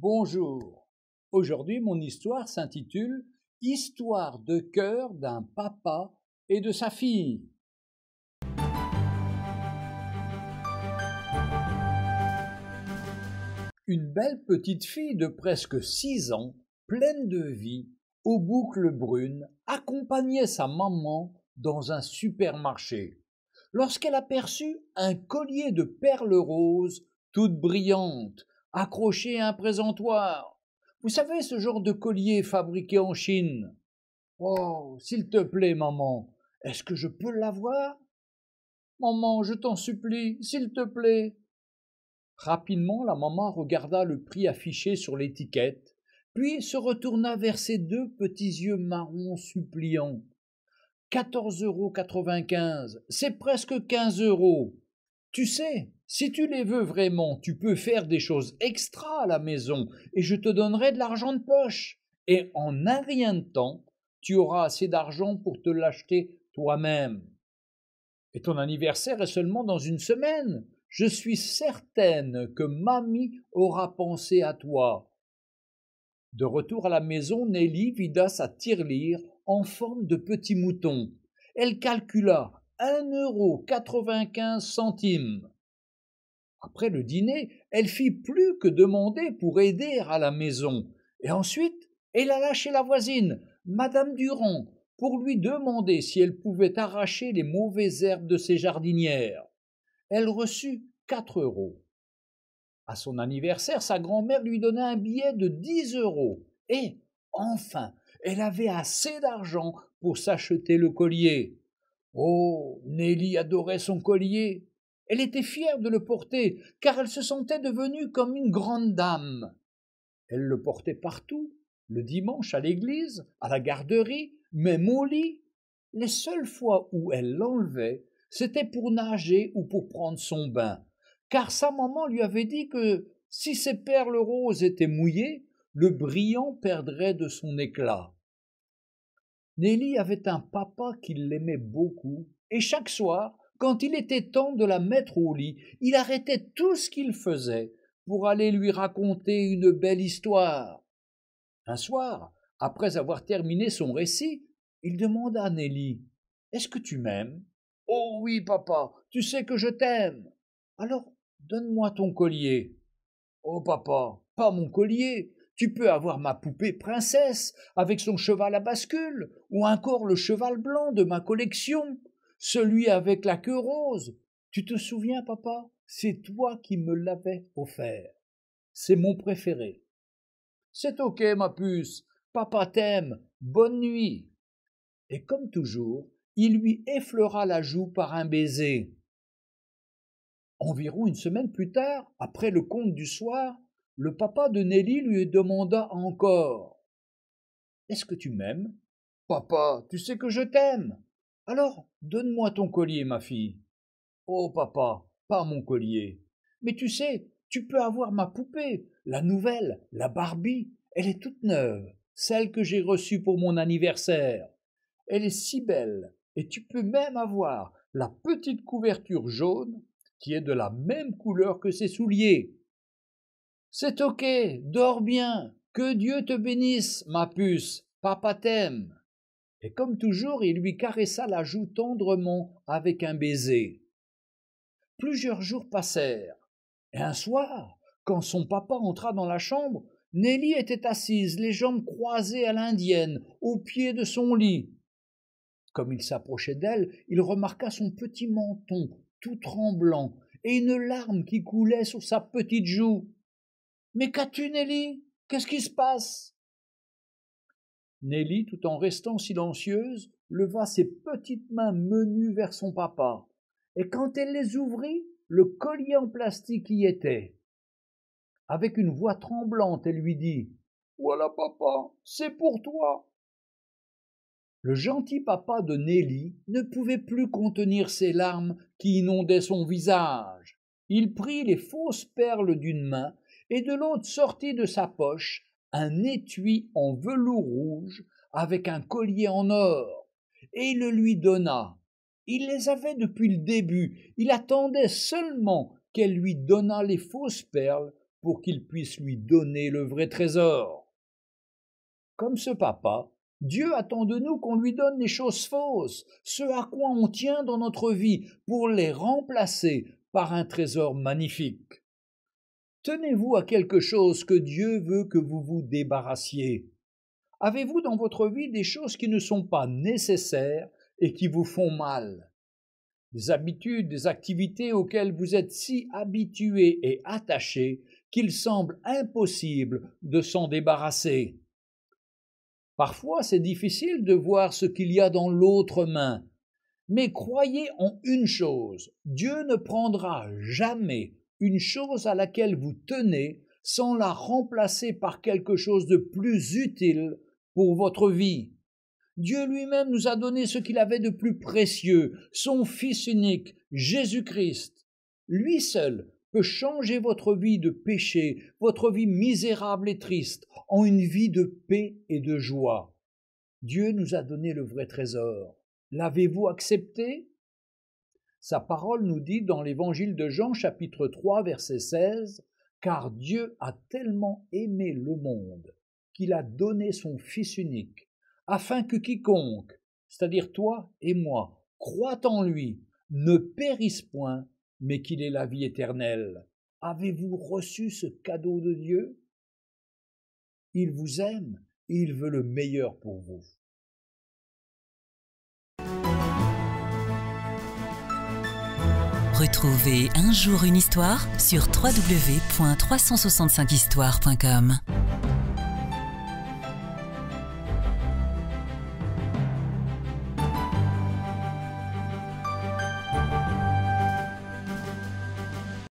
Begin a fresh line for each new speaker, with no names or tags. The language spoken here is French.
Bonjour. Aujourd'hui, mon histoire s'intitule Histoire de cœur d'un papa et de sa fille. Une belle petite fille de presque 6 ans, pleine de vie, aux boucles brunes, accompagnait sa maman dans un supermarché lorsqu'elle aperçut un collier de perles roses, toutes brillantes, accroché à un présentoir. Vous savez, ce genre de collier fabriqué en Chine. Oh, s'il te plaît, maman, est-ce que je peux l'avoir? Maman, je t'en supplie, s'il te plaît. Rapidement, la maman regarda le prix affiché sur l'étiquette, puis se retourna vers ses deux petits yeux marrons suppliants. 14,95 €, c'est presque 15 €. Tu sais, si tu les veux vraiment, tu peux faire des choses extra à la maison et je te donnerai de l'argent de poche. Et en un rien de temps, tu auras assez d'argent pour te l'acheter toi-même. Et ton anniversaire est seulement dans une semaine. Je suis certaine que mamie aura pensé à toi. De retour à la maison, Nelly vida sa tirelire en forme de petit mouton. Elle calcula 1,95 €. Après le dîner, elle fit plus que demander pour aider à la maison. Et ensuite, elle alla chez la voisine, Madame Durand, pour lui demander si elle pouvait arracher les mauvaises herbes de ses jardinières. Elle reçut 4 €. À son anniversaire, sa grand-mère lui donna un billet de 10 €. Et, enfin, elle avait assez d'argent pour s'acheter le collier. Oh, Nelly adorait son collier. Elle était fière de le porter, car elle se sentait devenue comme une grande dame. Elle le portait partout, le dimanche à l'église, à la garderie, même au lit. Les seules fois où elle l'enlevait, c'était pour nager ou pour prendre son bain, car sa maman lui avait dit que si ses perles roses étaient mouillées, le brillant perdrait de son éclat. Nelly avait un papa qui l'aimait beaucoup, et chaque soir, quand il était temps de la mettre au lit, il arrêtait tout ce qu'il faisait pour aller lui raconter une belle histoire. Un soir, après avoir terminé son récit, il demanda à Nelly: Est-ce que tu m'aimes? Oh oui, papa, tu sais que je t'aime. Alors, donne-moi ton collier. Oh papa, pas mon collier. Tu peux avoir ma poupée princesse avec son cheval à bascule, ou encore le cheval blanc de ma collection, celui avec la queue rose. Tu te souviens, papa? C'est toi qui me l'avais offert. C'est mon préféré. C'est ok, ma puce. Papa t'aime. Bonne nuit. Et comme toujours, il lui effleura la joue par un baiser. Environ une semaine plus tard, après le conte du soir, le papa de Nelly lui demanda encore: Est-ce que tu m'aimes? Papa, tu sais que je t'aime. Alors, donne-moi ton collier, ma fille. Oh, papa, pas mon collier. Mais tu sais, tu peux avoir ma poupée, la nouvelle, la Barbie. Elle est toute neuve, celle que j'ai reçue pour mon anniversaire. Elle est si belle, et tu peux même avoir la petite couverture jaune qui est de la même couleur que ses souliers. C'est ok, dors bien, que Dieu te bénisse, ma puce, papa t'aime. Et comme toujours, il lui caressa la joue tendrement avec un baiser. Plusieurs jours passèrent, et un soir, quand son papa entra dans la chambre, Nelly était assise, les jambes croisées à l'indienne, au pied de son lit. Comme il s'approchait d'elle, il remarqua son petit menton, tout tremblant, et une larme qui coulait sur sa petite joue. « Mais qu'as-tu, Nelly? Qu'est-ce qui se passe ?» Nelly, tout en restant silencieuse, leva ses petites mains menues vers son papa, et quand elle les ouvrit, le collier en plastique y était. Avec une voix tremblante, elle lui dit: « Voilà, papa, c'est pour toi. » Le gentil papa de Nelly ne pouvait plus contenir ses larmes qui inondaient son visage. Il prit les fausses perles d'une main et de l'autre sortit de sa poche un étui en velours rouge avec un collier en or, et il le lui donna. Il les avait depuis le début, il attendait seulement qu'elle lui donnât les fausses perles pour qu'il puisse lui donner le vrai trésor. Comme ce papa, Dieu attend de nous qu'on lui donne les choses fausses, ce à quoi on tient dans notre vie, pour les remplacer par un trésor magnifique. Tenez-vous à quelque chose que Dieu veut que vous vous débarrassiez. Avez-vous dans votre vie des choses qui ne sont pas nécessaires et qui vous font mal? Des habitudes, des activités auxquelles vous êtes si habitué et attaché qu'il semble impossible de s'en débarrasser. Parfois, c'est difficile de voir ce qu'il y a dans l'autre main, mais croyez en une chose, Dieu ne prendra jamais une chose à laquelle vous tenez sans la remplacer par quelque chose de plus utile pour votre vie. Dieu lui-même nous a donné ce qu'il avait de plus précieux, son Fils unique, Jésus-Christ. Lui seul peut changer votre vie de péché, votre vie misérable et triste, en une vie de paix et de joie. Dieu nous a donné le vrai trésor. L'avez-vous accepté? Sa parole nous dit dans l'évangile de Jean, chapitre 3, verset 16, « Car Dieu a tellement aimé le monde qu'il a donné son Fils unique, afin que quiconque, c'est-à-dire toi et moi, croit en lui, ne périsse point, mais qu'il ait la vie éternelle. » Avez-vous reçu ce cadeau de Dieu? Il vous aime et il veut le meilleur pour vous.
Retrouvez Un jour une histoire sur www.365histoire.com.